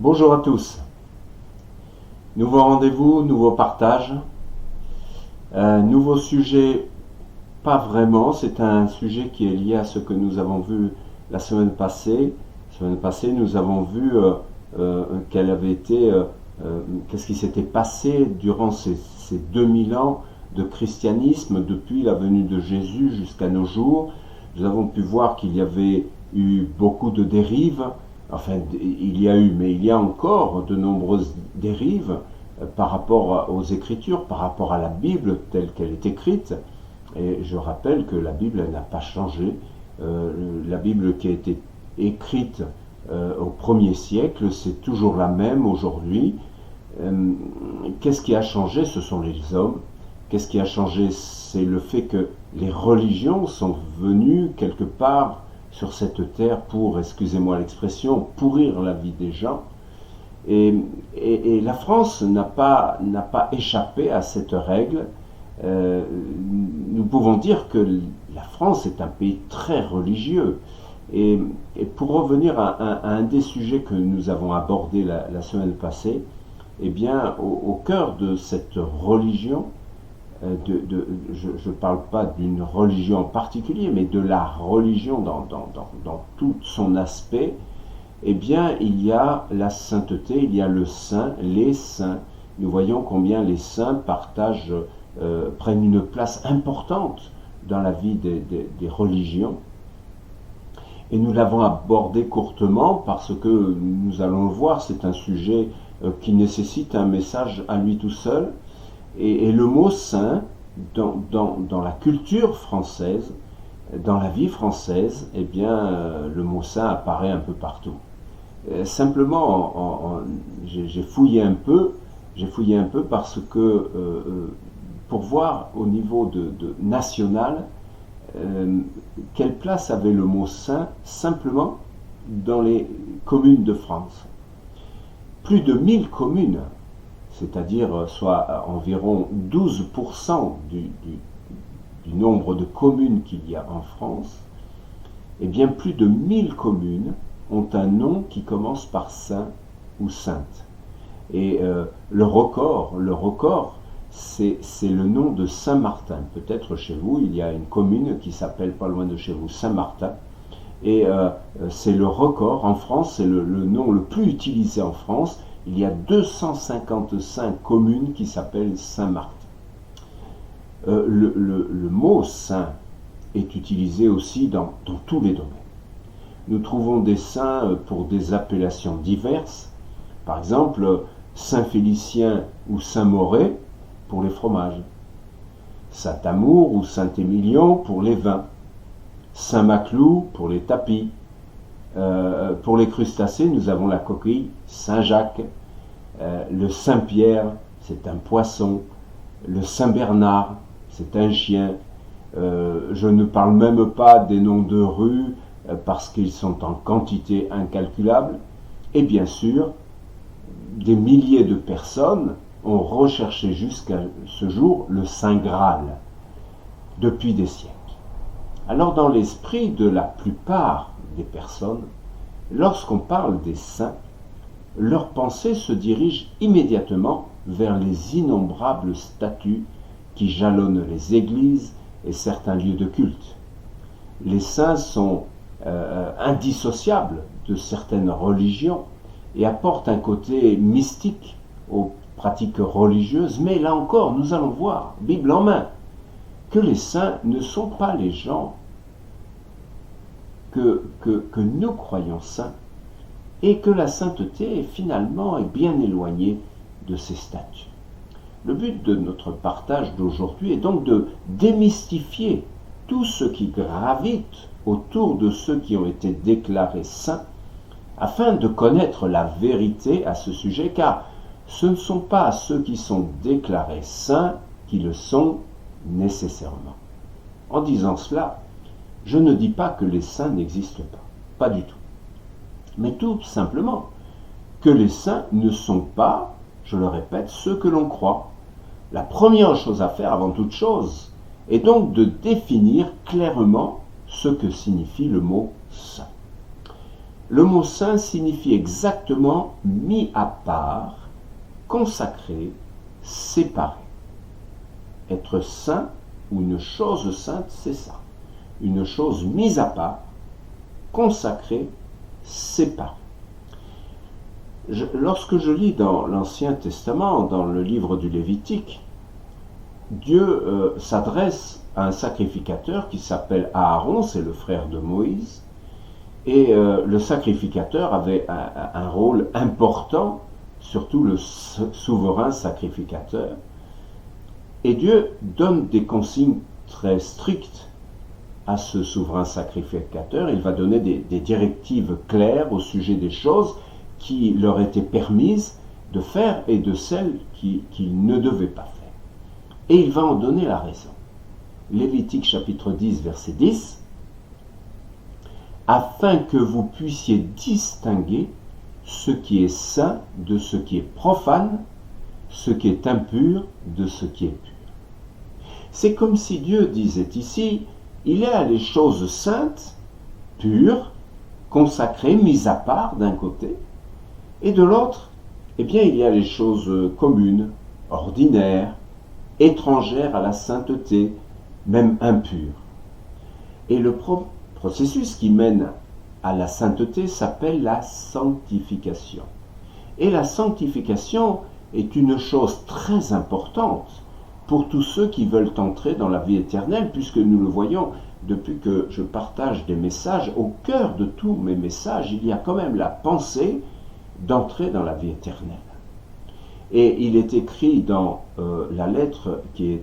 Bonjour à tous. Nouveau rendez-vous, nouveau partage. Nouveau sujet, pas vraiment, c'est un sujet qui est lié à ce que nous avons vu la semaine passée. La semaine passée, nous avons vu qu'est-ce qui s'était passé durant ces 2000 ans de christianisme, depuis la venue de Jésus jusqu'à nos jours. Nous avons pu voir qu'il y avait eu beaucoup de dérives. Enfin, il y a encore de nombreuses dérives par rapport aux Écritures, par rapport à la Bible telle qu'elle est écrite. Et je rappelle que la Bible n'a pas changé. La Bible qui a été écrite au 1er siècle, c'est toujours la même aujourd'hui. Qu'est-ce qui a changé? Ce sont les hommes. Qu'est-ce qui a changé? C'est le fait que les religions sont venues quelque part sur cette terre pour, excusez-moi l'expression, pourrir la vie des gens. Et la France n'a pas échappé à cette règle. Nous pouvons dire que la France est un pays très religieux. Et pour revenir à un des sujets que nous avons abordé la semaine passée, eh bien, au cœur de cette religion, je ne parle pas d'une religion en particulier, mais de la religion dans tout son aspect, eh bien, il y a la sainteté, il y a le saint, les saints. Nous voyons combien les saints prennent une place importante dans la vie des religions. Et nous l'avons abordé courtement parce que, nous allons le voir, c'est un sujet qui nécessite un message à lui tout seul. Et le mot saint, dans la culture française, dans la vie française, eh bien, le mot saint apparaît un peu partout. Simplement, j'ai fouillé un peu parce que, pour voir au niveau national, quelle place avait le mot saint simplement dans les communes de France. Plus de 1000 communes, c'est-à-dire soit environ 12% du nombre de communes qu'il y a en France, eh bien plus de 1000 communes ont un nom qui commence par saint ou sainte. Et le record, c'est le nom de Saint-Martin. Peut-être chez vous, il y a une commune qui s'appelle pas loin de chez vous Saint-Martin. Et c'est le record en France, c'est le nom le plus utilisé en France. Il y a 255 communes qui s'appellent Saint-Martin. Le mot saint est utilisé aussi dans tous les domaines. Nous trouvons des saints pour des appellations diverses. Par exemple, Saint-Félicien ou Saint-Moré pour les fromages. Saint-Amour ou Saint-Émilion pour les vins. Saint-Maclou pour les tapis. Pour les crustacés, nous avons la coquille Saint-Jacques. Le Saint-Pierre, c'est un poisson. Le Saint-Bernard, c'est un chien. Je ne parle même pas des noms de rues parce qu'ils sont en quantité incalculable. Et bien sûr, des milliers de personnes ont recherché jusqu'à ce jour le Saint Graal depuis des siècles. Alors dans l'esprit de la plupart des personnes, lorsqu'on parle des saints, leur pensée se dirige immédiatement vers les innombrables statues qui jalonnent les églises et certains lieux de culte. Les saints sont indissociables de certaines religions et apportent un côté mystique aux pratiques religieuses, mais là encore, nous allons voir, Bible en main, que les saints ne sont pas les gens que nous croyons saints, et que la sainteté finalement est bien éloignée de ces statues. Le but de notre partage d'aujourd'hui est donc de démystifier tout ce qui gravite autour de ceux qui ont été déclarés saints, afin de connaître la vérité à ce sujet, car ce ne sont pas ceux qui sont déclarés saints qui le sont nécessairement. En disant cela, je ne dis pas que les saints n'existent pas du tout. Mais tout simplement que les saints ne sont pas, je le répète, ceux que l'on croit. La première chose à faire avant toute chose est donc de définir clairement ce que signifie le mot saint. Le mot saint signifie exactement mis à part, consacré, séparé. Être saint ou une chose sainte, c'est ça. Une chose mise à part, consacrée, séparée. Lorsque je lis dans l'Ancien Testament, dans le livre du Lévitique, Dieu s'adresse à un sacrificateur qui s'appelle Aaron, c'est le frère de Moïse, et le sacrificateur avait un rôle important, surtout le souverain sacrificateur, et Dieu donne des consignes très strictes à ce souverain sacrificateur. Il va donner des directives claires au sujet des choses qui leur étaient permises de faire et de celles qu'ils ne devaient pas faire. Et il va en donner la raison. Lévitique chapitre 10, verset 10, « Afin que vous puissiez distinguer ce qui est saint de ce qui est profane, ce qui est impur de ce qui est pur. » C'est comme si Dieu disait ici, il y a les choses saintes, pures, consacrées, mises à part d'un côté, et de l'autre, eh bien, il y a les choses communes, ordinaires, étrangères à la sainteté, même impures. Et le processus qui mène à la sainteté s'appelle la sanctification. Et la sanctification est une chose très importante pour tous ceux qui veulent entrer dans la vie éternelle, puisque nous le voyons depuis que je partage des messages, au cœur de tous mes messages, il y a quand même la pensée d'entrer dans la vie éternelle. Et il est écrit dans la lettre qui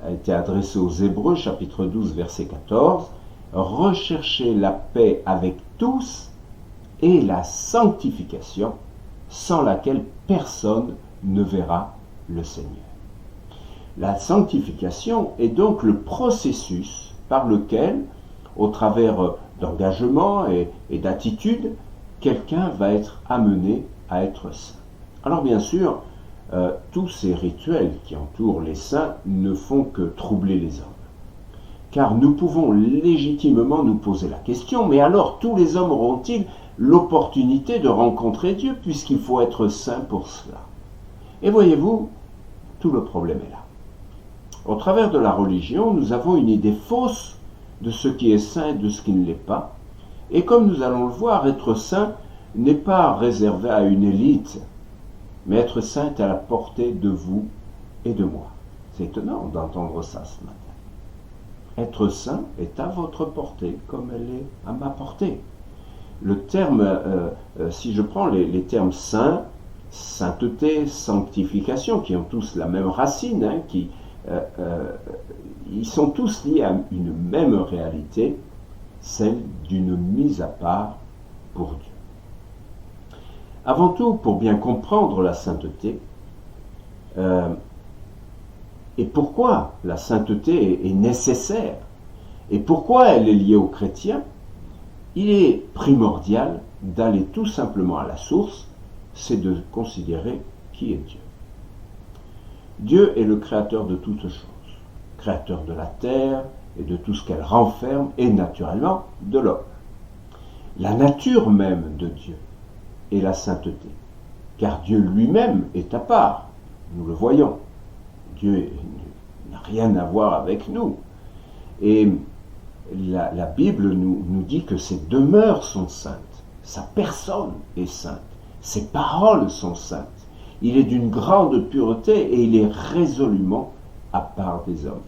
a été adressée aux Hébreux, chapitre 12, verset 14, « Recherchez la paix avec tous et la sanctification, sans laquelle personne ne verra le Seigneur. » La sanctification est donc le processus par lequel, au travers d'engagement et d'attitude, quelqu'un va être amené à être saint. Alors bien sûr, tous ces rituels qui entourent les saints ne font que troubler les hommes. Car nous pouvons légitimement nous poser la question, mais alors tous les hommes auront-ils l'opportunité de rencontrer Dieu, puisqu'il faut être saint pour cela? Et voyez-vous, tout le problème est là. Au travers de la religion, nous avons une idée fausse de ce qui est saint et de ce qui ne l'est pas. Et comme nous allons le voir, être saint n'est pas réservé à une élite, mais être saint est à la portée de vous et de moi. C'est étonnant d'entendre ça ce matin. Être saint est à votre portée comme elle est à ma portée. Le terme, si je prends les termes saint, sainteté, sanctification, qui ont tous la même racine, ils sont tous liés à une même réalité, celle d'une mise à part pour Dieu. Avant tout, pour bien comprendre la sainteté, et pourquoi la sainteté est nécessaire, et pourquoi elle est liée aux chrétiens, il est primordial d'aller tout simplement à la source, c'est de considérer qui est Dieu. Dieu est le créateur de toutes choses, créateur de la terre et de tout ce qu'elle renferme, et naturellement de l'homme. La nature même de Dieu est la sainteté, car Dieu lui-même est à part, nous le voyons. Dieu n'a rien à voir avec nous. Et la Bible nous dit que ses demeures sont saintes, sa personne est sainte, ses paroles sont saintes. Il est d'une grande pureté et il est résolument à part des hommes.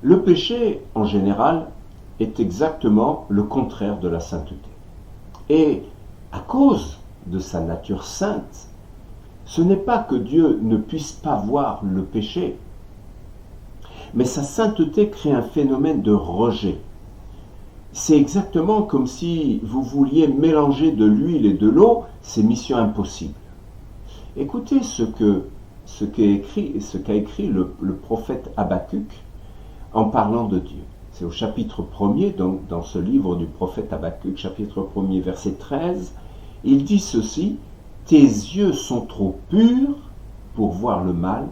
Le péché, en général, est exactement le contraire de la sainteté. Et à cause de sa nature sainte, ce n'est pas que Dieu ne puisse pas voir le péché, mais sa sainteté crée un phénomène de rejet. C'est exactement comme si vous vouliez mélanger de l'huile et de l'eau, c'est mission impossible. Écoutez ce qu'a écrit le prophète Habakkuk en parlant de Dieu. C'est au chapitre 1er, donc dans ce livre du prophète Habakkuk, chapitre 1er, verset 13, il dit ceci: « Tes yeux sont trop purs pour voir le mal,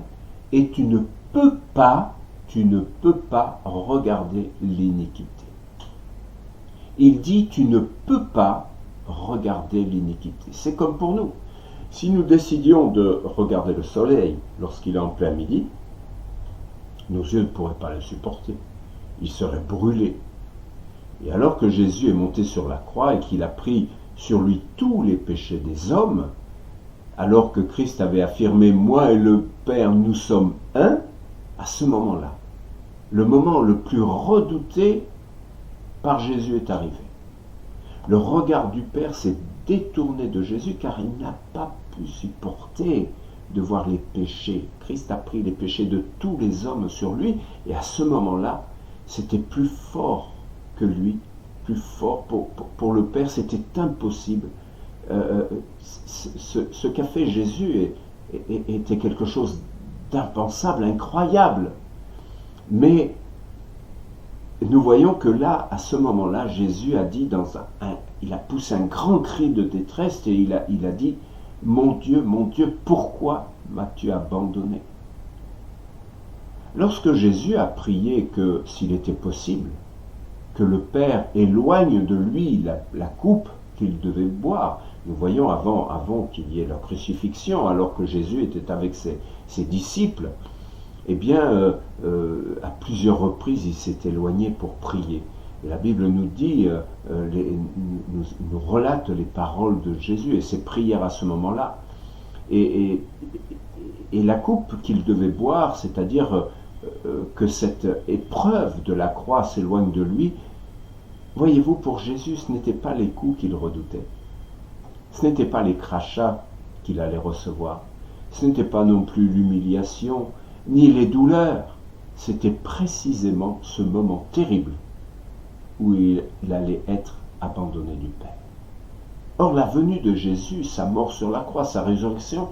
et tu ne peux pas regarder l'iniquité. » Il dit, tu ne peux pas regarder l'iniquité. C'est comme pour nous. Si nous décidions de regarder le soleil lorsqu'il est en plein midi, nos yeux ne pourraient pas le supporter. Ils seraient brûlés. Et alors que Jésus est monté sur la croix et qu'il a pris sur lui tous les péchés des hommes, alors que Christ avait affirmé « Moi et le Père, nous sommes un », à ce moment-là, le moment le plus redouté par Jésus est arrivé. Le regard du Père s'est détourné de Jésus car il n'a pas pu supporter de voir les péchés. Christ a pris les péchés de tous les hommes sur lui et à ce moment-là, c'était plus fort que lui, plus fort pour le Père, c'était impossible. Ce qu'a fait Jésus était quelque chose d'impensable, incroyable. Mais nous voyons que là, à ce moment-là, Jésus a dit, il a poussé un grand cri de détresse et il a dit, mon Dieu, pourquoi m'as-tu abandonné ?» Lorsque Jésus a prié que, s'il était possible, que le Père éloigne de lui la coupe qu'il devait boire, nous voyons avant qu'il y ait la crucifixion, alors que Jésus était avec ses disciples, eh bien, à plusieurs reprises, il s'est éloigné pour prier. Et la Bible nous dit, nous relate les paroles de Jésus et ses prières à ce moment-là. Et la coupe qu'il devait boire, c'est-à-dire que cette épreuve de la croix s'éloigne de lui, voyez-vous, pour Jésus, ce n'était pas les coups qu'il redoutait. Ce n'était pas les crachats qu'il allait recevoir. Ce n'était pas non plus l'humiliation, ni les douleurs. C'était précisément ce moment terrible où il allait être abandonné du Père. Or, la venue de Jésus, sa mort sur la croix, sa résurrection,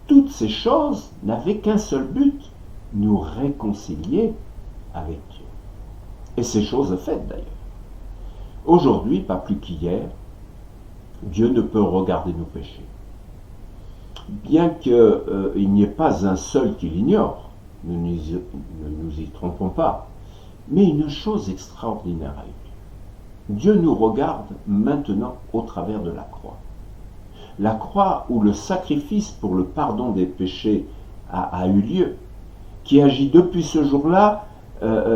toutes ces choses n'avaient qu'un seul but, nous réconcilier avec Dieu. Et ces choses faites d'ailleurs. Aujourd'hui, pas plus qu'hier, Dieu ne peut regarder nos péchés. Bien qu'il n'y ait pas un seul qui l'ignore, ne nous y trompons pas, mais une chose extraordinaire a eu lieu. Dieu nous regarde maintenant au travers de la croix. La croix où le sacrifice pour le pardon des péchés a eu lieu, qui agit depuis ce jour-là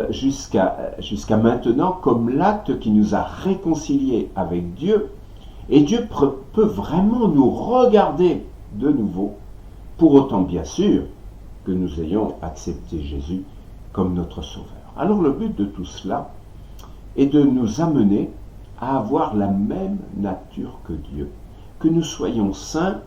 jusqu'à maintenant comme l'acte qui nous a réconciliés avec Dieu. Et Dieu peut vraiment nous regarder de nouveau, pour autant bien sûr que nous ayons accepté Jésus comme notre Sauveur. Alors le but de tout cela est de nous amener à avoir la même nature que Dieu, que nous soyons saints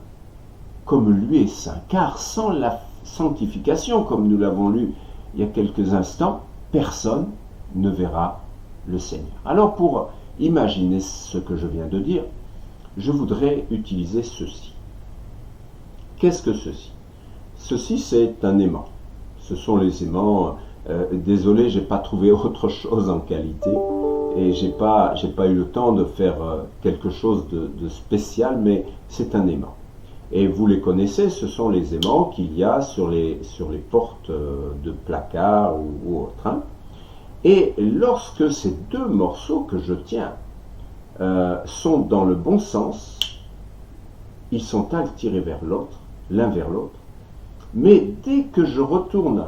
comme lui est saint, car sans la sanctification, comme nous l'avons lu il y a quelques instants, personne ne verra le Seigneur. Alors pour imaginer ce que je viens de dire, je voudrais utiliser ceci. Qu'est-ce que ceci? Ceci, c'est un aimant. Ce sont les aimants. Désolé, j'ai pas trouvé autre chose en qualité et j'ai pas eu le temps de faire quelque chose de spécial, mais c'est un aimant. Et vous les connaissez, ce sont les aimants qu'il y a sur les portes de placard ou autre. Hein. Et lorsque ces deux morceaux que je tiens sont dans le bon sens, ils sont attirés vers l'autre, l'un vers l'autre. Mais dès que je retourne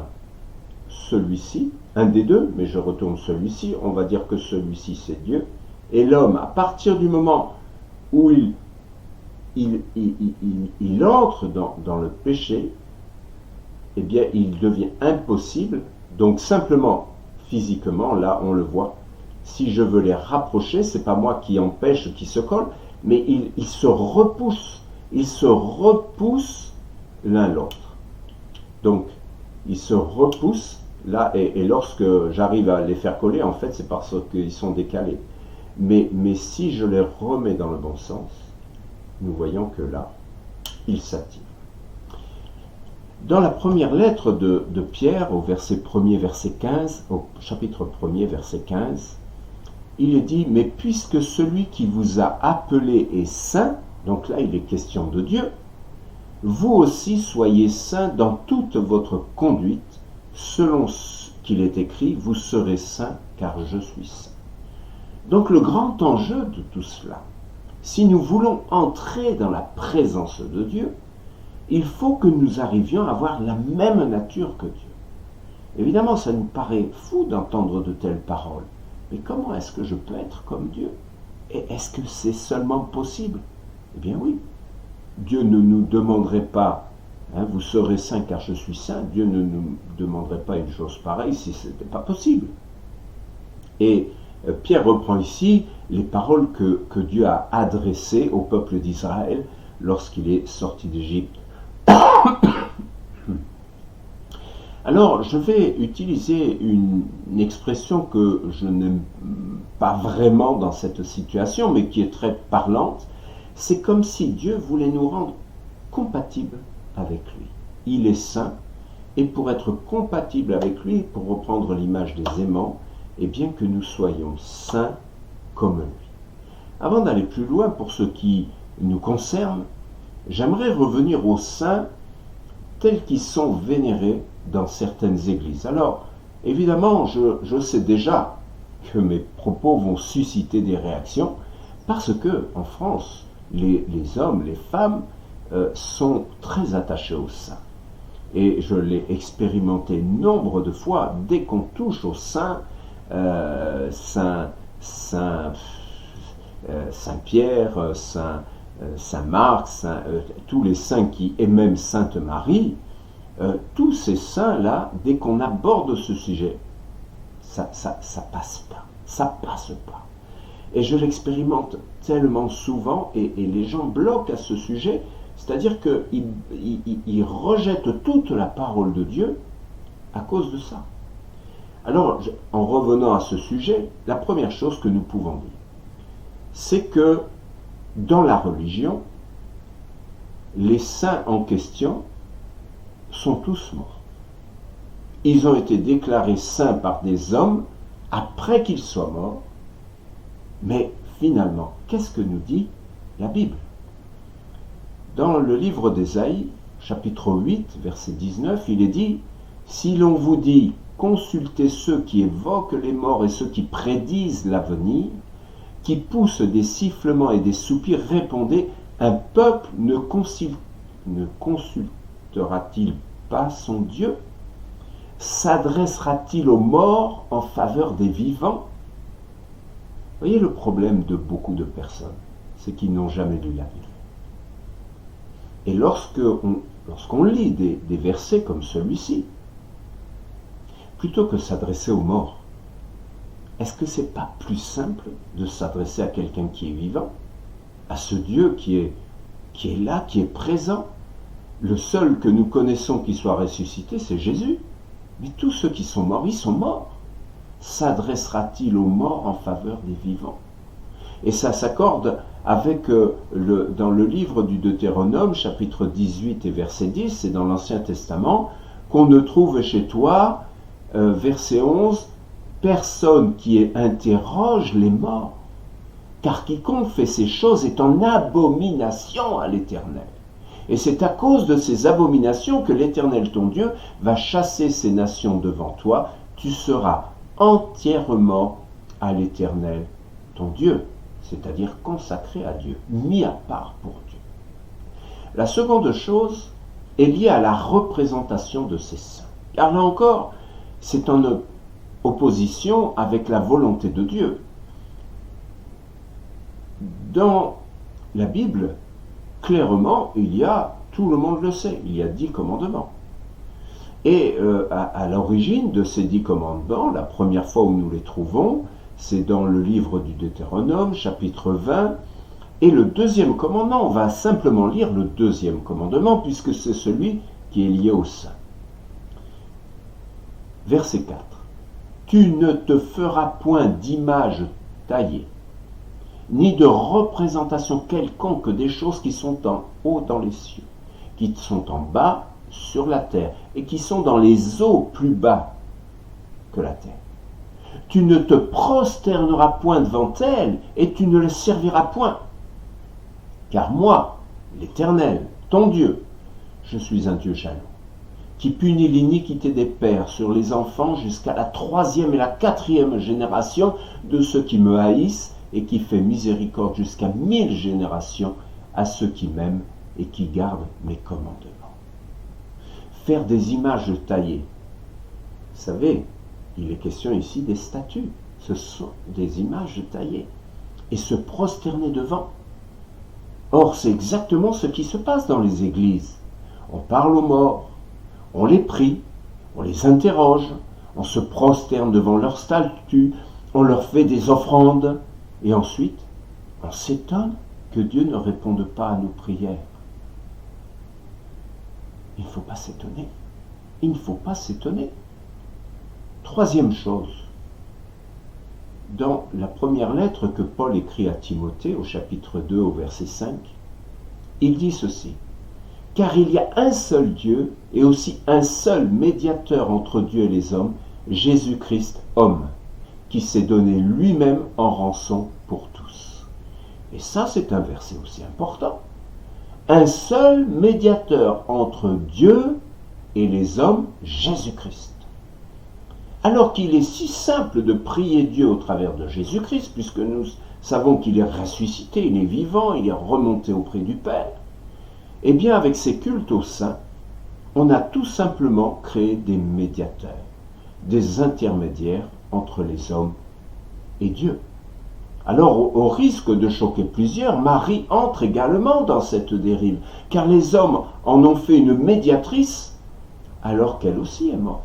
celui-ci, un des deux, mais je retourne celui-ci, on va dire que celui-ci c'est Dieu, et l'homme, à partir du moment où il entre dans le péché, eh bien il devient impossible, donc simplement physiquement, là on le voit, si je veux les rapprocher, c'est pas moi qui empêche, qui se colle, mais ils se repoussent l'un l'autre. Donc, ils se repoussent là, et lorsque j'arrive à les faire coller, en fait, c'est parce qu'ils sont décalés. Mais si je les remets dans le bon sens, nous voyons que là, ils s'attirent. Dans la première lettre de Pierre, au verset 1er, verset 15, au chapitre 1er, verset 15, il est dit, mais puisque celui qui vous a appelé est saint, donc là il est question de Dieu, vous aussi soyez saints dans toute votre conduite, selon ce qu'il est écrit, vous serez saints car je suis saint. Donc le grand enjeu de tout cela, si nous voulons entrer dans la présence de Dieu, il faut que nous arrivions à avoir la même nature que Dieu. Évidemment, ça nous paraît fou d'entendre de telles paroles. Mais comment est-ce que je peux être comme Dieu? Et est-ce que c'est seulement possible? Eh bien oui. Dieu ne nous demanderait pas, vous serez saints car je suis saint. Dieu ne nous demanderait pas une chose pareille si ce n'était pas possible. Et Pierre reprend ici les paroles que Dieu a adressées au peuple d'Israël lorsqu'il est sorti d'Égypte. Alors, je vais utiliser une expression que je n'aime pas vraiment dans cette situation, mais qui est très parlante. C'est comme si Dieu voulait nous rendre compatibles avec lui. Il est saint, et pour être compatible avec lui, pour reprendre l'image des aimants, eh bien que nous soyons saints comme lui. Avant d'aller plus loin, pour ce qui nous concerne, j'aimerais revenir aux saints tels qu'ils sont vénérés dans certaines églises. Alors, évidemment, je sais déjà que mes propos vont susciter des réactions, parce que en France, les hommes, les femmes sont très attachés aux saints. Et je l'ai expérimenté nombre de fois, dès qu'on touche aux saints, Saint Pierre, Saint Marc, tous les saints et même Sainte Marie, tous ces saints-là, dès qu'on aborde ce sujet, ça passe pas, ça passe pas. Et je l'expérimente tellement souvent, et les gens bloquent à ce sujet, c'est-à-dire qu'ils rejettent toute la parole de Dieu à cause de ça. Alors, en revenant à ce sujet, la première chose que nous pouvons dire, c'est que dans la religion, les saints en question sont tous morts. Ils ont été déclarés saints par des hommes après qu'ils soient morts, mais finalement, qu'est-ce que nous dit la Bible? Dans le livre d'Ésaïe, chapitre 8, verset 19, il est dit « Si l'on vous dit « Consultez ceux qui évoquent les morts et ceux qui prédisent l'avenir, qui poussent des sifflements et des soupirs, répondez, un peuple ne consultera-t-il pas son Dieu? S'adressera-t-il aux morts en faveur des vivants ?» Voyez le problème de beaucoup de personnes, c'est qu'ils n'ont jamais lu la Bible. Et lorsqu'on lit des versets comme celui-ci, plutôt que s'adresser aux morts, est-ce que c'est pas plus simple de s'adresser à quelqu'un qui est vivant, à ce Dieu qui est là, qui est présent? Le seul que nous connaissons qui soit ressuscité, c'est Jésus. Mais tous ceux qui sont morts, ils sont morts. S'adressera-t-il aux morts en faveur des vivants? Et ça s'accorde avec, dans le livre du Deutéronome, chapitre 18 et verset 10, c'est dans l'Ancien Testament, qu'on ne trouve chez toi, verset 11, personne qui interroge les morts, car quiconque fait ces choses est en abomination à l'Éternel. Et c'est à cause de ces abominations que l'Éternel ton Dieu va chasser ces nations devant toi. Tu seras entièrement à l'Éternel ton Dieu, c'est-à-dire consacré à Dieu, mis à part pour Dieu. La seconde chose est liée à la représentation de ces saints. Car là encore, c'est en opposition avec la volonté de Dieu. Dans la Bible, clairement, tout le monde le sait, il y a 10 commandements. Et à l'origine de ces 10 commandements, la première fois où nous les trouvons, c'est dans le livre du Deutéronome, chapitre 20, et le deuxième commandement, on va simplement lire le deuxième commandement, puisque c'est celui qui est lié au saint. Verset 4. Tu ne te feras point d'image taillée, ni de représentation quelconque des choses qui sont en haut dans les cieux, qui sont en bas sur la terre, et qui sont dans les eaux plus bas que la terre. Tu ne te prosterneras point devant elles, et tu ne les serviras point. Car moi, l'Éternel, ton Dieu, je suis un Dieu jaloux, qui punit l'iniquité des pères sur les enfants jusqu'à la 3e et la 4e génération de ceux qui me haïssent, et qui fait miséricorde jusqu'à 1000 générations à ceux qui m'aiment et qui gardent mes commandements. Faire des images taillées. Vous savez, il est question ici des statues. Ce sont des images taillées. Et se prosterner devant. Or, c'est exactement ce qui se passe dans les églises. On parle aux morts, on les prie, on les interroge, on se prosterne devant leurs statues, on leur fait des offrandes, et ensuite, on s'étonne que Dieu ne réponde pas à nos prières. Il ne faut pas s'étonner. Il ne faut pas s'étonner. Troisième chose, dans la première lettre que Paul écrit à Timothée, au chapitre 2, au verset 5, il dit ceci: « Car il y a un seul Dieu et aussi un seul médiateur entre Dieu et les hommes, Jésus-Christ, homme, qui s'est donné lui-même en rançon pour tous. » Et ça, c'est un verset aussi important. Un seul médiateur entre Dieu et les hommes, Jésus-Christ. Alors qu'il est si simple de prier Dieu au travers de Jésus-Christ, puisque nous savons qu'il est ressuscité, il est vivant, il est remonté auprès du Père, eh bien avec ces cultes aux saints, on a tout simplement créé des médiateurs, des intermédiaires entre les hommes et Dieu. Alors, au risque de choquer plusieurs, Marie entre également dans cette dérive, car les hommes en ont fait une médiatrice, alors qu'elle aussi est morte,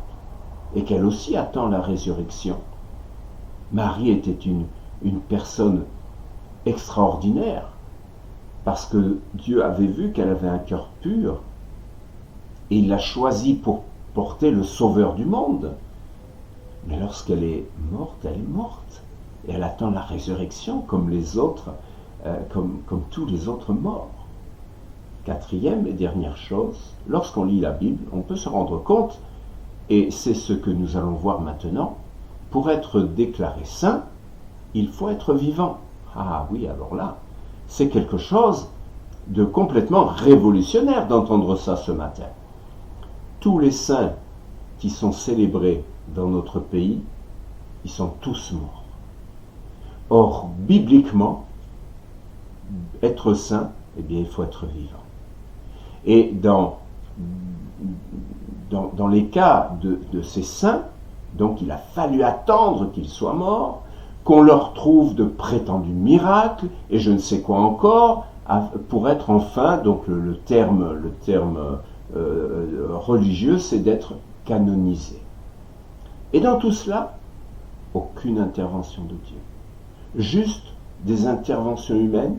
et qu'elle aussi attend la résurrection. Marie était une personne extraordinaire, parce que Dieu avait vu qu'elle avait un cœur pur, et il l'a choisie pour porter le Sauveur du monde. Mais lorsqu'elle est morte, elle est morte. Et elle attend la résurrection comme les autres, comme tous les autres morts. Quatrième et dernière chose, lorsqu'on lit la Bible, on peut se rendre compte, et c'est ce que nous allons voir maintenant, pour être déclaré saint, il faut être vivant. Ah oui, alors là, c'est quelque chose de complètement révolutionnaire d'entendre ça ce matin. Tous les saints qui sont célébrés dans notre pays, ils sont tous morts. Or, bibliquement, être saint, eh bien, il faut être vivant. Et dans les cas de ces saints, donc il a fallu attendre qu'ils soient morts, qu'on leur trouve de prétendus miracles, et je ne sais quoi encore, pour être enfin, donc le terme religieux, c'est d'être canonisé. Et dans tout cela, aucune intervention de Dieu. Juste des interventions humaines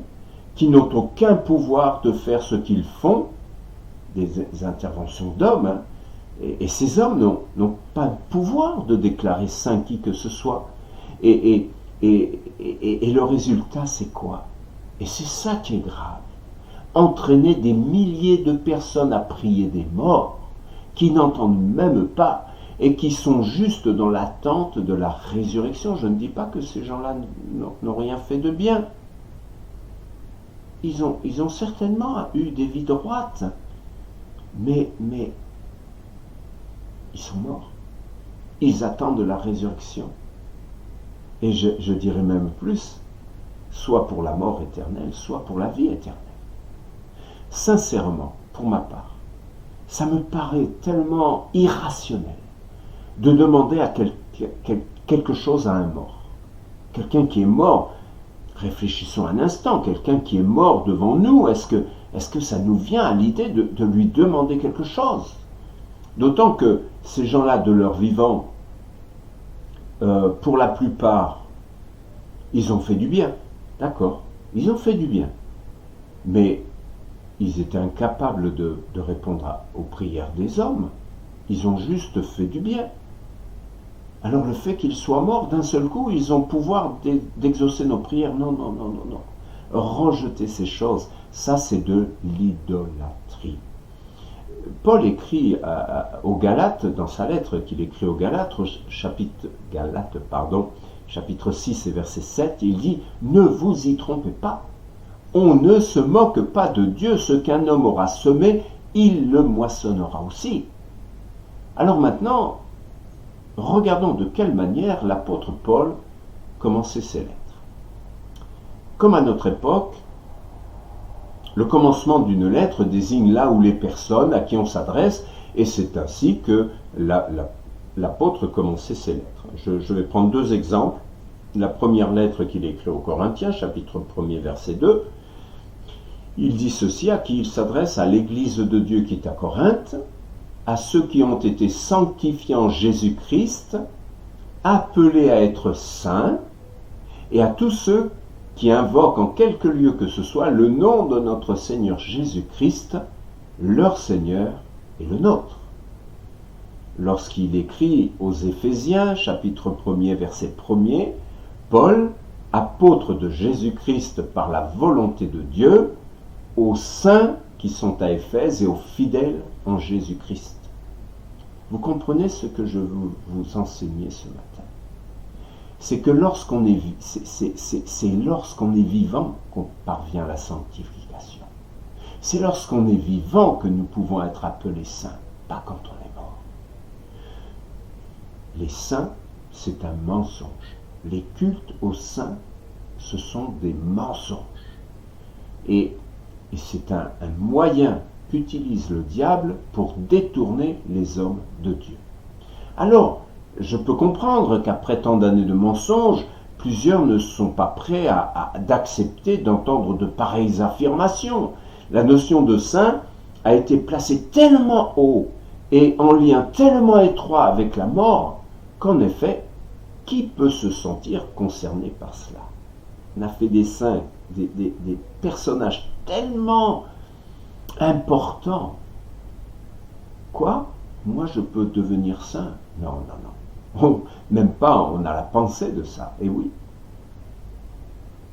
qui n'ont aucun pouvoir de faire ce qu'ils font, des interventions d'hommes, hein. Et ces hommes n'ont pas le pouvoir de déclarer saint qui que ce soit. Et le résultat, c'est quoi? Et c'est ça qui est grave. Entraîner des milliers de personnes à prier des morts, qui n'entendent même pas, et qui sont juste dans l'attente de la résurrection. Je ne dis pas que ces gens-là n'ont rien fait de bien. Ils ont certainement eu des vies droites, mais ils sont morts. Ils attendent la résurrection. Et je dirais même plus, soit pour la mort éternelle, soit pour la vie éternelle. Sincèrement, pour ma part, ça me paraît tellement irrationnel de demander à quelque chose à un mort. Quelqu'un qui est mort, réfléchissons un instant, quelqu'un qui est mort devant nous, est-ce que ça nous vient à l'idée de lui demander quelque chose? D'autant que ces gens-là, de leur vivant, pour la plupart, ils ont fait du bien. D'accord, ils ont fait du bien. Mais ils étaient incapables de répondre aux prières des hommes. Ils ont juste fait du bien. Alors le fait qu'ils soient morts, d'un seul coup, ils ont le pouvoir d'exaucer nos prières. Non. Rejetez ces choses. Ça, c'est de l'idolâtrie. Paul écrit aux Galates, dans sa lettre qu'il écrit aux Galates, chapitre 6 et verset 7, il dit « Ne vous y trompez pas, on ne se moque pas de Dieu, ce qu'un homme aura semé, il le moissonnera aussi. » Alors maintenant, regardons de quelle manière l'apôtre Paul commençait ses lettres. Comme à notre époque, le commencement d'une lettre désigne là où les personnes à qui on s'adresse, et c'est ainsi que l'apôtre commençait ses lettres. Je vais prendre deux exemples. La première lettre qu'il écrit aux Corinthiens, chapitre 1er, verset 2, il dit ceci, à qui il s'adresse: à l'Église de Dieu qui est à Corinthe, à ceux qui ont été sanctifiés en Jésus-Christ, appelés à être saints, et à tous ceux qui invoquent en quelque lieu que ce soit le nom de notre Seigneur Jésus-Christ, leur Seigneur et le nôtre. Lorsqu'il écrit aux Éphésiens, chapitre 1er, verset 1er, Paul, apôtre de Jésus-Christ par la volonté de Dieu, aux saints qui sont à Éphèse et aux fidèles en Jésus-Christ. Vous comprenez ce que je veux vous enseigner ce matin? C'est que lorsqu'on est, c'est lorsqu'on est vivant qu'on parvient à la sanctification. C'est lorsqu'on est vivant que nous pouvons être appelés saints, pas quand on est mort. Les saints, c'est un mensonge. Les cultes aux saints, ce sont des mensonges. Et c'est un moyen qu'utilise le diable pour détourner les hommes de Dieu. Alors, je peux comprendre qu'après tant d'années de mensonges, plusieurs ne sont pas prêts d'accepter d'entendre de pareilles affirmations. La notion de saint a été placée tellement haut et en lien tellement étroit avec la mort qu'en effet, qui peut se sentir concerné par cela? On a fait des saints, des personnages tellement importants. Quoi? Moi je peux devenir saint? Non, non, non. Même pas, on a la pensée de ça, et oui.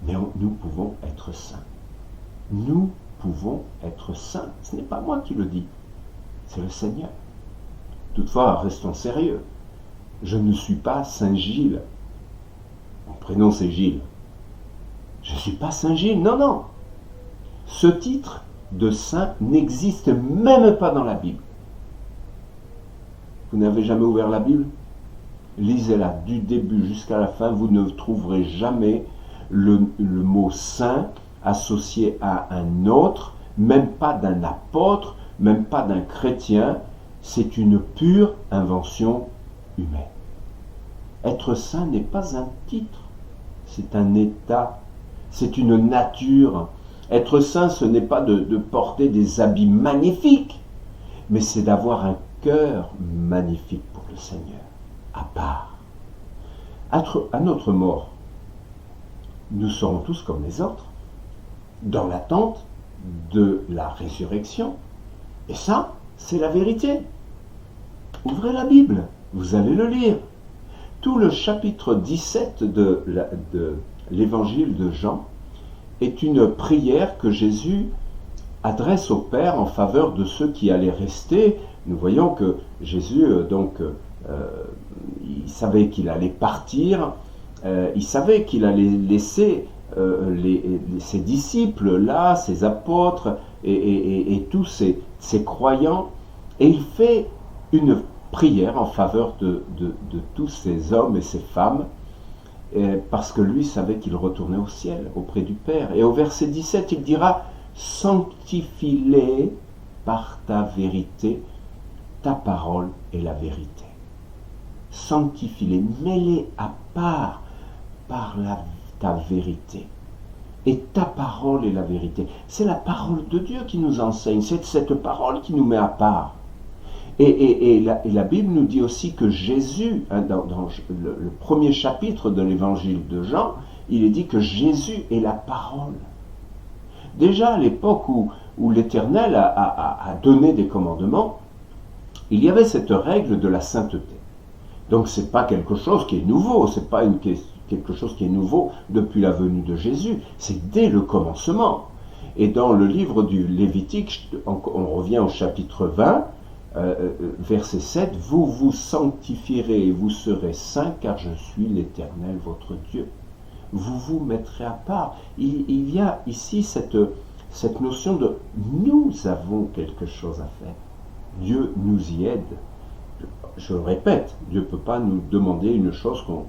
Mais nous pouvons être saints. Nous pouvons être saints. Ce n'est pas moi qui le dis, c'est le Seigneur. Toutefois, restons sérieux. Je ne suis pas Saint Gilles. Mon prénom c'est Gilles. Je ne suis pas Saint Gilles, non, non. Ce titre de saint n'existe même pas dans la Bible. Vous n'avez jamais ouvert la Bible? Lisez-la du début jusqu'à la fin, vous ne trouverez jamais le mot saint associé à un autre, même pas d'un apôtre, même pas d'un chrétien. C'est une pure invention humaine. Être saint n'est pas un titre, c'est un état, c'est une nature. Être saint, ce n'est pas de porter des habits magnifiques, mais c'est d'avoir un cœur magnifique pour le Seigneur, à part. À notre mort, nous serons tous comme les autres, dans l'attente de la résurrection. Et ça, c'est la vérité. Ouvrez la Bible, vous allez le lire. Tout le chapitre 17 de l'évangile de Jean est une prière que Jésus adresse au Père en faveur de ceux qui allaient rester. Nous voyons que Jésus, il savait qu'il allait partir, il savait qu'il allait laisser ses disciples là, ses apôtres et tous ses croyants, et il fait une prière en faveur de tous ces hommes et ces femmes, parce que lui savait qu'il retournait au ciel, auprès du Père. Et au verset 17, il dira: sanctifie-les par ta vérité, ta parole est la vérité. Sanctifie-les, mets-les à part par ta vérité. Et ta parole est la vérité. C'est la parole de Dieu qui nous enseigne, c'est cette parole qui nous met à part. Et la Bible nous dit aussi que Jésus, dans le premier chapitre de l'évangile de Jean, il est dit que Jésus est la parole. Déjà à l'époque où l'Éternel a donné des commandements, il y avait cette règle de la sainteté. Donc ce n'est pas quelque chose qui est nouveau, ce n'est pas quelque chose qui est nouveau depuis la venue de Jésus, c'est dès le commencement. Et dans le livre du Lévitique, on revient au chapitre 20, verset 7, « Vous vous sanctifierez et vous serez saints, car je suis l'Éternel votre Dieu. » Vous vous mettrez à part. Il y a ici cette notion de « nous avons quelque chose à faire ». Dieu nous y aide. Je le répète, Dieu ne peut pas nous demander une chose qu'on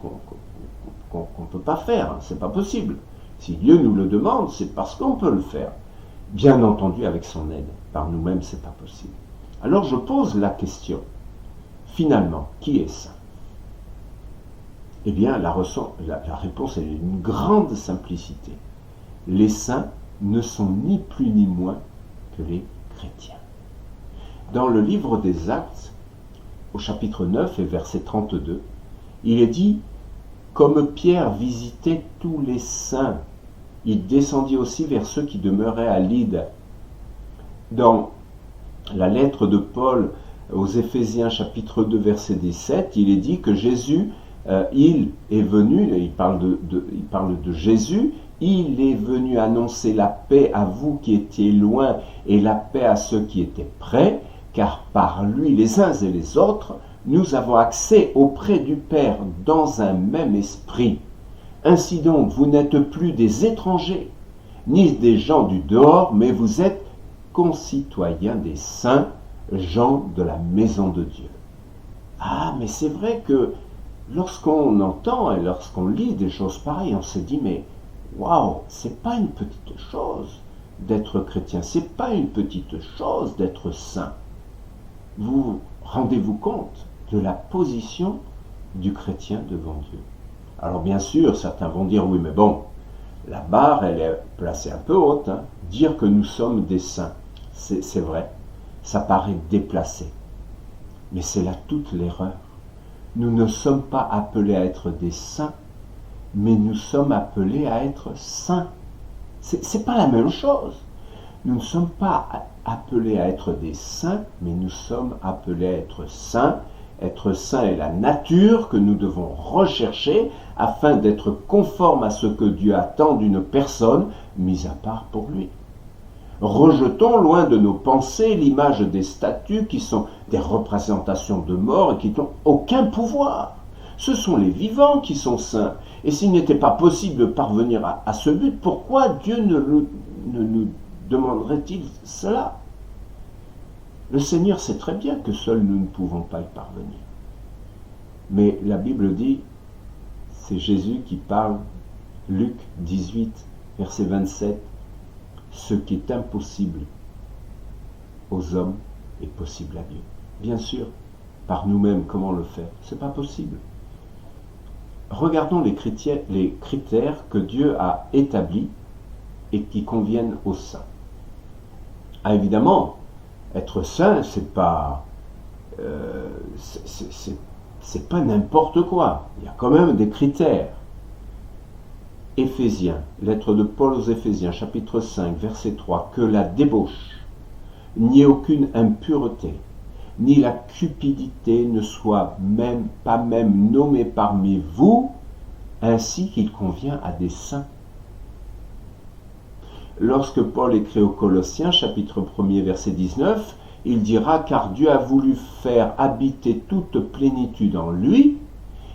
ne peut pas faire, c'est pas possible. Si Dieu nous le demande, c'est parce qu'on peut le faire. Bien entendu avec son aide, par nous-mêmes c'est pas possible. Alors je pose la question, finalement, qui est saint? Eh bien la réponse est d'une grande simplicité. Les saints ne sont ni plus ni moins que les chrétiens. Dans le livre des Actes, au chapitre 9 et verset 32, il est dit « Comme Pierre visitait tous les saints, il descendit aussi vers ceux qui demeuraient à Lyde. » Dans la lettre de Paul aux Éphésiens chapitre 2 verset 17, il est dit que Jésus, il est venu, il parle de Jésus, il est venu annoncer la paix à vous qui étiez loin et la paix à ceux qui étaient près, car par lui, les uns et les autres, nous avons accès auprès du Père dans un même esprit. Ainsi donc, vous n'êtes plus des étrangers, ni des gens du dehors, mais vous êtes concitoyens des saints, gens de la maison de Dieu. Ah, mais c'est vrai que lorsqu'on entend et lorsqu'on lit des choses pareilles, on se dit, mais waouh, c'est pas une petite chose d'être chrétien, c'est pas une petite chose d'être saint. Vous rendez-vous compte de la position du chrétien devant Dieu? Alors bien sûr, certains vont dire, oui mais bon, la barre elle est placée un peu haute, hein. Dire que nous sommes des saints, c'est vrai, ça paraît déplacé, mais c'est là toute l'erreur. Nous ne sommes pas appelés à être des saints, mais nous sommes appelés à être saints. C'est pas la même chose. Nous ne sommes pas appelés à être des saints, mais nous sommes appelés à être saints. Être saint est la nature que nous devons rechercher afin d'être conforme à ce que Dieu attend d'une personne mise à part pour lui. Rejetons loin de nos pensées l'image des statues qui sont des représentations de mort et qui n'ont aucun pouvoir. Ce sont les vivants qui sont saints. Et s'il n'était pas possible de parvenir à ce but, pourquoi Dieu ne nous demanderait-il cela? Le Seigneur sait très bien que seuls nous ne pouvons pas y parvenir. Mais la Bible dit, c'est Jésus qui parle, Luc 18, verset 27, ce qui est impossible aux hommes est possible à Dieu. Bien sûr, par nous-mêmes, comment le faire? C'est pas possible. Regardons les critères que Dieu a établis et qui conviennent aux saints. Ah, évidemment, être saint, c'est pas n'importe quoi. Il y a quand même des critères. Éphésiens, lettre de Paul aux Éphésiens, chapitre 5, verset 3, que la débauche, ni aucune impureté, ni la cupidité ne soit pas même nommée parmi vous, ainsi qu'il convient à des saints. Lorsque Paul écrit aux Colossiens, chapitre 1er, verset 19, il dira « Car Dieu a voulu faire habiter toute plénitude en lui,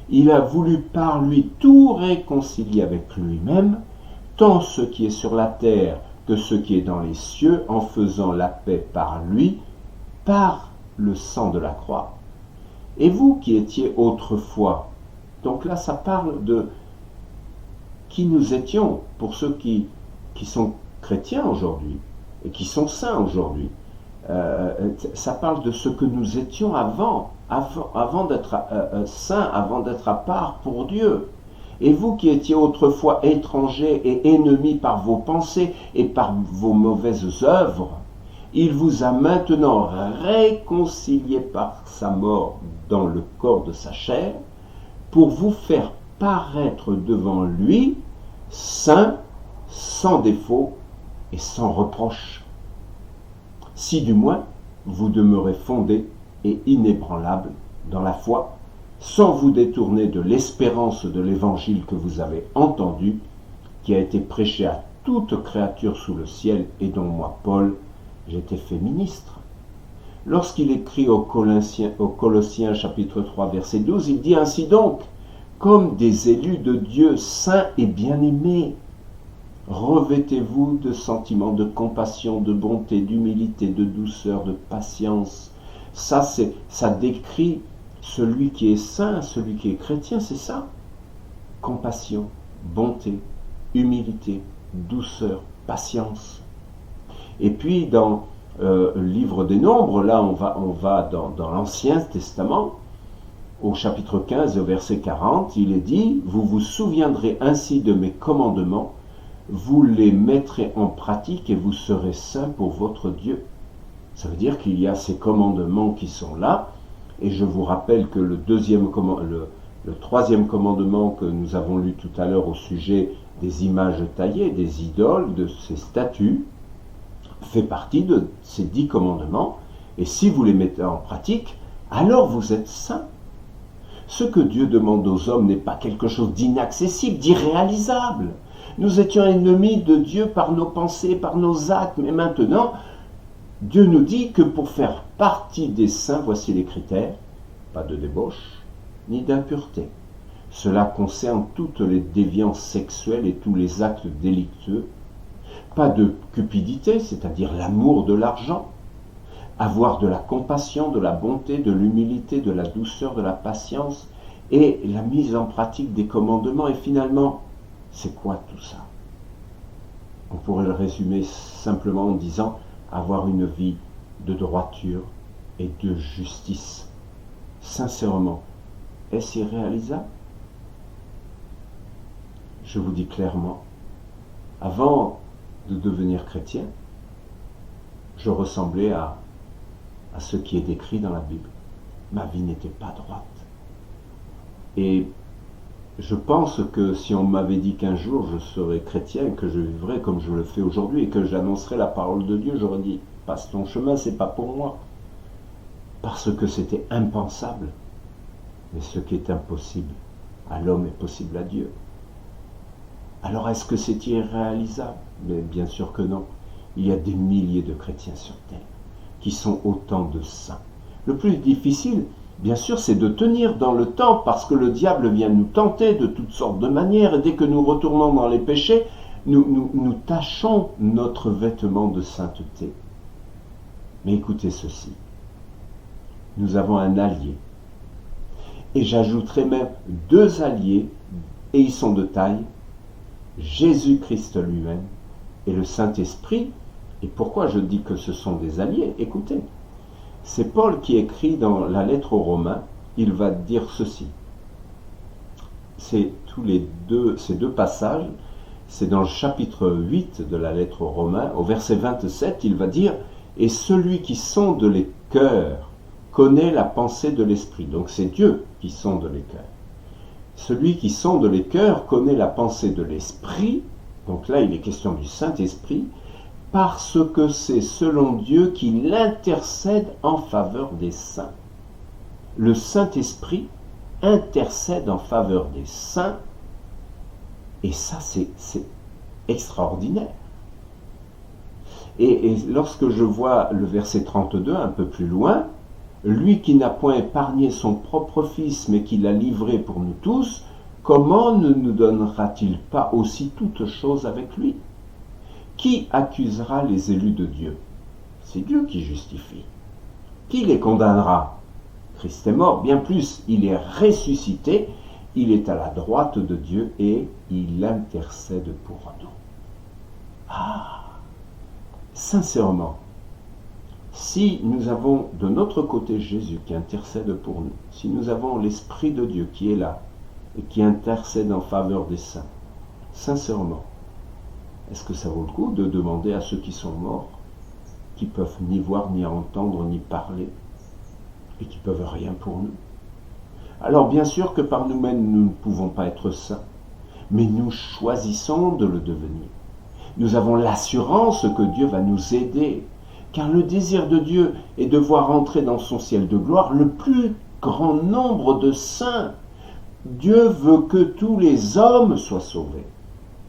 il a voulu par lui tout réconcilier avec lui-même, tant ce qui est sur la terre que ce qui est dans les cieux, en faisant la paix par lui, par le sang de la croix. Et vous qui étiez autrefois », donc là ça parle de qui nous étions, pour ceux qui sont chrétiens aujourd'hui et qui sont saints aujourd'hui. Ça parle de ce que nous étions avant d'être saints, avant d'être à part pour Dieu. Et vous qui étiez autrefois étrangers et ennemis par vos pensées et par vos mauvaises œuvres, il vous a maintenant réconciliés par sa mort dans le corps de sa chair, pour vous faire paraître devant lui, saints, sans défaut et sans reproche. Si du moins vous demeurez fondés et inébranlables dans la foi, sans vous détourner de l'espérance de l'évangile que vous avez entendu, qui a été prêché à toute créature sous le ciel et dont moi, Paul, j'ai été fait ministre. Lorsqu'il écrit aux Colossiens chapitre 3 verset 12, il dit ainsi donc, comme des élus de Dieu saints et bien-aimés, revêtez-vous de sentiments de compassion, de bonté, d'humilité, de douceur, de patience. Ça décrit celui qui est saint, celui qui est chrétien, c'est ça. Compassion, bonté, humilité, douceur, patience. Et puis dans le livre des Nombres, là on va dans l'Ancien Testament, au chapitre 15 au verset 40, il est dit « Vous vous souviendrez ainsi de mes commandements, vous les mettrez en pratique et vous serez saints pour votre Dieu. » Ça veut dire qu'il y a ces commandements qui sont là, et je vous rappelle que le troisième commandement que nous avons lu tout à l'heure au sujet des images taillées, des idoles, de ces statues, fait partie de ces 10 commandements, et si vous les mettez en pratique, alors vous êtes saints. Ce que Dieu demande aux hommes n'est pas quelque chose d'inaccessible, d'irréalisable. Nous étions ennemis de Dieu par nos pensées, par nos actes, mais maintenant, Dieu nous dit que pour faire partie des saints, voici les critères, pas de débauche, ni d'impureté. Cela concerne toutes les déviances sexuelles et tous les actes délictueux. Pas de cupidité, c'est-à-dire l'amour de l'argent. Avoir de la compassion, de la bonté, de l'humilité, de la douceur, de la patience et la mise en pratique des commandements. Et finalement, c'est quoi tout ça? On pourrait le résumer simplement en disant avoir une vie de droiture et de justice. Sincèrement, est-ce irréalisable? Je vous dis clairement, avant de devenir chrétien, je ressemblais à ce qui est décrit dans la Bible. Ma vie n'était pas droite. Et je pense que si on m'avait dit qu'un jour je serais chrétien, que je vivrais comme je le fais aujourd'hui et que j'annoncerais la parole de Dieu, j'aurais dit « passe ton chemin, c'est pas pour moi ». Parce que c'était impensable. Mais ce qui est impossible à l'homme est possible à Dieu. Alors est-ce que c'est irréalisable? Mais bien sûr que non. Il y a des milliers de chrétiens sur terre qui sont autant de saints. Le plus difficile, bien sûr, c'est de tenir dans le temps parce que le diable vient nous tenter de toutes sortes de manières et dès que nous retournons dans les péchés, nous tachons notre vêtement de sainteté. Mais écoutez ceci, nous avons un allié. Et j'ajouterai même 2 alliés, et ils sont de taille, Jésus-Christ lui-même et le Saint-Esprit. Et pourquoi je dis que ce sont des alliés? Écoutez, c'est Paul qui écrit dans la lettre aux Romains, il va dire ceci. Ces 2 passages, c'est dans le chapitre 8 de la lettre aux Romains, au verset 27, il va dire « Et celui qui sonde les cœurs connaît la pensée de l'Esprit. » Donc c'est Dieu qui sonde les cœurs. Celui qui sonde les cœurs connaît la pensée de l'Esprit, donc là il est question du Saint-Esprit, parce que c'est selon Dieu qu'il intercède en faveur des saints. Le Saint-Esprit intercède en faveur des saints, et ça c'est extraordinaire. Et lorsque je vois le verset 32 un peu plus loin, lui qui n'a point épargné son propre Fils, mais qui l'a livré pour nous tous, comment ne nous donnera-t-il pas aussi toutes choses avec lui? Qui accusera les élus de Dieu? C'est Dieu qui justifie. Qui les condamnera? Christ est mort, bien plus, il est ressuscité, il est à la droite de Dieu et il intercède pour nous. Ah, sincèrement, si nous avons de notre côté Jésus qui intercède pour nous, si nous avons l'Esprit de Dieu qui est là et qui intercède en faveur des saints, sincèrement, est-ce que ça vaut le coup de demander à ceux qui sont morts, qui peuvent ni voir, ni entendre, ni parler, et qui peuvent rien pour nous? Alors bien sûr que par nous-mêmes, nous ne pouvons pas être saints, mais nous choisissons de le devenir. Nous avons l'assurance que Dieu va nous aider, car le désir de Dieu est de voir entrer dans son ciel de gloire le plus grand nombre de saints. Dieu veut que tous les hommes soient sauvés.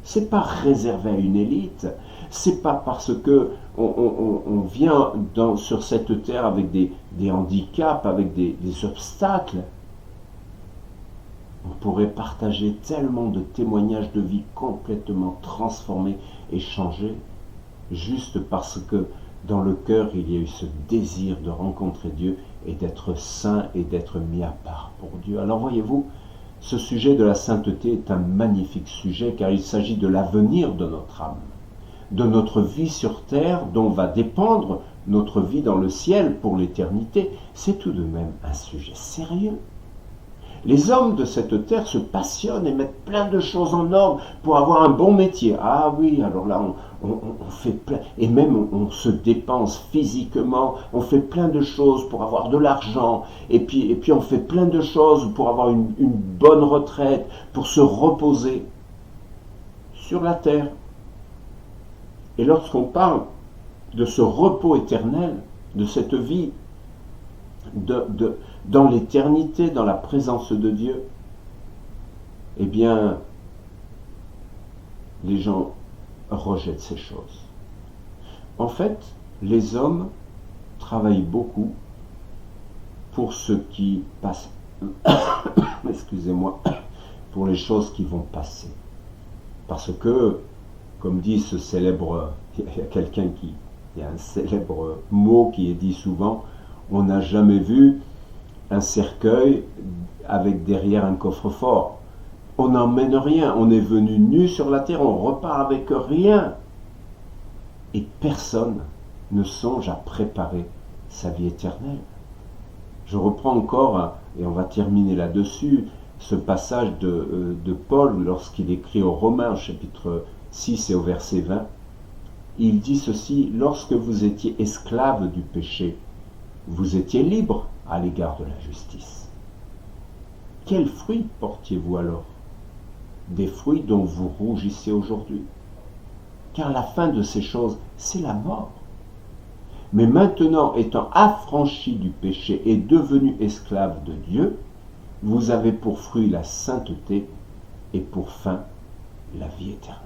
C'est pas réservé à une élite, c'est pas parce que on vient sur cette terre avec des handicaps, avec des obstacles. On pourrait partager tellement de témoignages de vie complètement transformés et changés, juste parce que dans le cœur il y a eu ce désir de rencontrer Dieu et d'être saint et d'être mis à part pour Dieu. Alors voyez-vous, ce sujet de la sainteté est un magnifique sujet car il s'agit de l'avenir de notre âme, de notre vie sur terre dont va dépendre notre vie dans le ciel pour l'éternité. C'est tout de même un sujet sérieux. Les hommes de cette terre se passionnent et mettent plein de choses en ordre pour avoir un bon métier. Ah oui, alors là, on fait plein, et même on se dépense physiquement, on fait plein de choses pour avoir de l'argent, et puis on fait plein de choses pour avoir une bonne retraite, pour se reposer sur la terre. Et lorsqu'on parle de ce repos éternel, de cette vie, dans l'éternité, dans la présence de Dieu, eh bien, les gens rejettent ces choses. En fait, les hommes travaillent beaucoup pour ce qui passe. Excusez-moi, pour les choses qui vont passer. Parce que, comme dit ce célèbre, il y a un célèbre mot qui est dit souvent, on n'a jamais vu un cercueil avec derrière un coffre-fort. On n'emmène rien, on est venu nu sur la terre, on repart avec rien. Et personne ne songe à préparer sa vie éternelle. Je reprends encore, et on va terminer là-dessus, ce passage de Paul lorsqu'il écrit aux Romains, chapitre 6 et au verset 20. Il dit ceci, « Lorsque vous étiez esclaves du péché, vous étiez libres à l'égard de la justice. Quels fruits portiez-vous alors? Des fruits dont vous rougissez aujourd'hui. Car la fin de ces choses, c'est la mort. Mais maintenant, étant affranchis du péché et devenus esclaves de Dieu, vous avez pour fruit la sainteté et pour fin la vie éternelle. »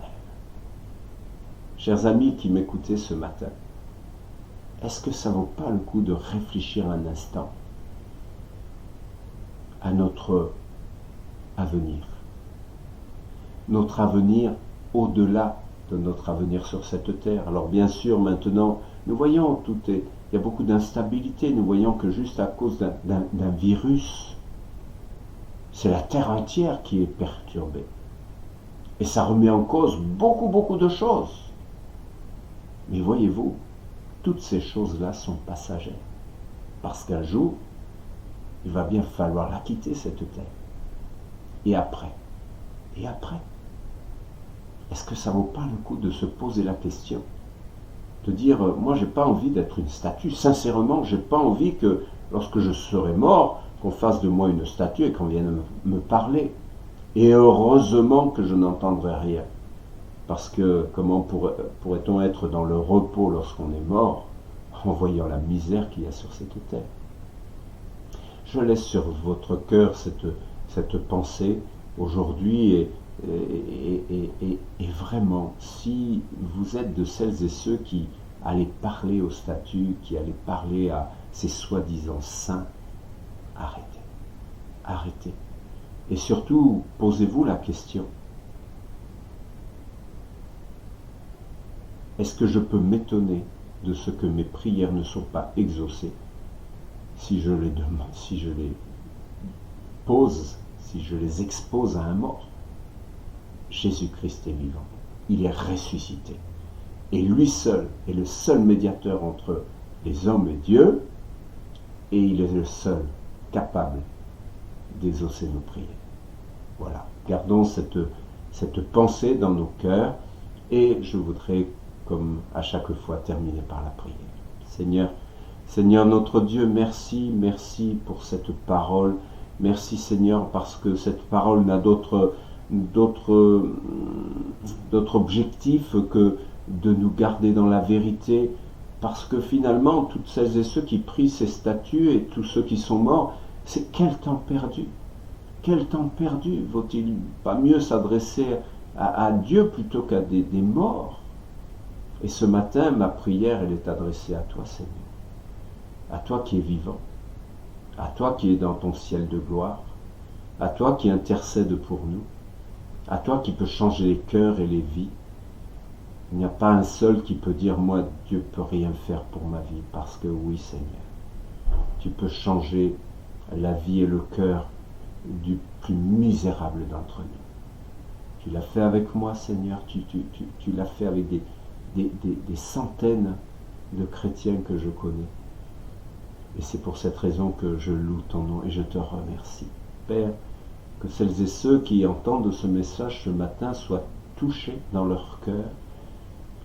Chers amis qui m'écoutez ce matin, est-ce que ça ne vaut pas le coup de réfléchir un instant à notre avenir? Notre avenir au-delà de notre avenir sur cette terre. Alors bien sûr, maintenant, nous voyons, il y a beaucoup d'instabilité. Nous voyons que juste à cause d'un virus, c'est la terre entière qui est perturbée. Et ça remet en cause beaucoup de choses. Mais voyez-vous, toutes ces choses-là sont passagères. Parce qu'un jour, il va bien falloir la quitter, cette terre. Et après, est-ce que ça ne vaut pas le coup de se poser la question? De dire, moi, j'ai pas envie d'être une statue. Sincèrement, j'ai pas envie que, lorsque je serai mort, qu'on fasse de moi une statue et qu'on vienne me parler. Et heureusement que je n'entendrai rien. Parce que comment pourrait-on être dans le repos lorsqu'on est mort, en voyant la misère qu'il y a sur cette terre? Je laisse sur votre cœur cette pensée aujourd'hui et vraiment, si vous êtes de celles et ceux qui allaient parler aux statues, qui allaient parler à ces soi-disant saints, arrêtez. Et surtout, posez-vous la question, est-ce que je peux m'étonner de ce que mes prières ne sont pas exaucées si je les demande, si je les pose, si je les expose à un mort? Jésus-Christ est vivant, il est ressuscité. Et lui seul est le seul médiateur entre les hommes et Dieu, et il est le seul capable d'exaucer nos prières. Voilà, gardons cette pensée dans nos cœurs, et je voudrais, comme à chaque fois, terminer par la prière. Seigneur notre Dieu, merci pour cette parole. Merci Seigneur, parce que cette parole n'a d'autre objectif que de nous garder dans la vérité, parce que finalement, toutes celles et ceux qui prient ces statues et tous ceux qui sont morts, c'est quel temps perdu? Quel temps perdu? Vaut-il pas mieux s'adresser à Dieu plutôt qu'à des morts? Et ce matin, ma prière, elle est adressée à toi, Seigneur. À toi qui es vivant, à toi qui es dans ton ciel de gloire, à toi qui intercède pour nous, à toi qui peux changer les cœurs et les vies. Il n'y a pas un seul qui peut dire, moi, Dieu ne peut rien faire pour ma vie, parce que oui, Seigneur, tu peux changer la vie et le cœur du plus misérable d'entre nous. Tu l'as fait avec moi, Seigneur, tu l'as fait avec des centaines de chrétiens que je connais. Et c'est pour cette raison que je loue ton nom et je te remercie. Père, que celles et ceux qui entendent ce message ce matin soient touchés dans leur cœur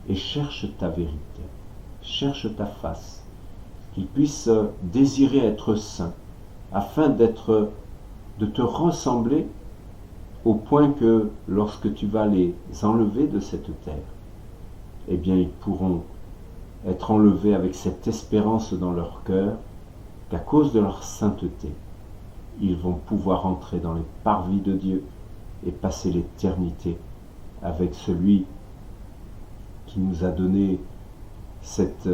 et cherchent ta vérité, cherchent ta face, qu'ils puissent désirer être saints, afin de te ressembler au point que lorsque tu vas les enlever de cette terre, eh bien ils pourront être enlevés avec cette espérance dans leur cœur qu'à cause de leur sainteté, ils vont pouvoir entrer dans les parvis de Dieu et passer l'éternité avec celui qui nous a donné cette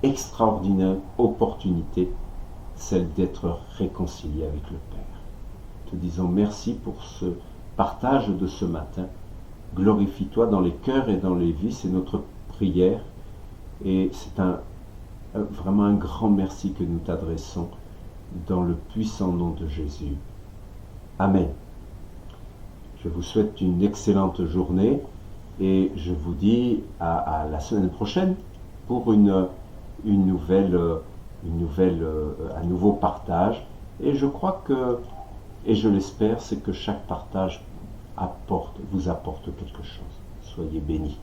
extraordinaire opportunité, celle d'être réconcilié avec le Père. Te disons merci pour ce partage de ce matin. Glorifie-toi dans les cœurs et dans les vies, c'est notre prière. Et c'est vraiment un grand merci que nous t'adressons dans le puissant nom de Jésus. Amen. Je vous souhaite une excellente journée et je vous dis à la semaine prochaine pour un nouveau partage. Et je crois que, et je l'espère, c'est que chaque partage vous apporte quelque chose. Soyez bénis.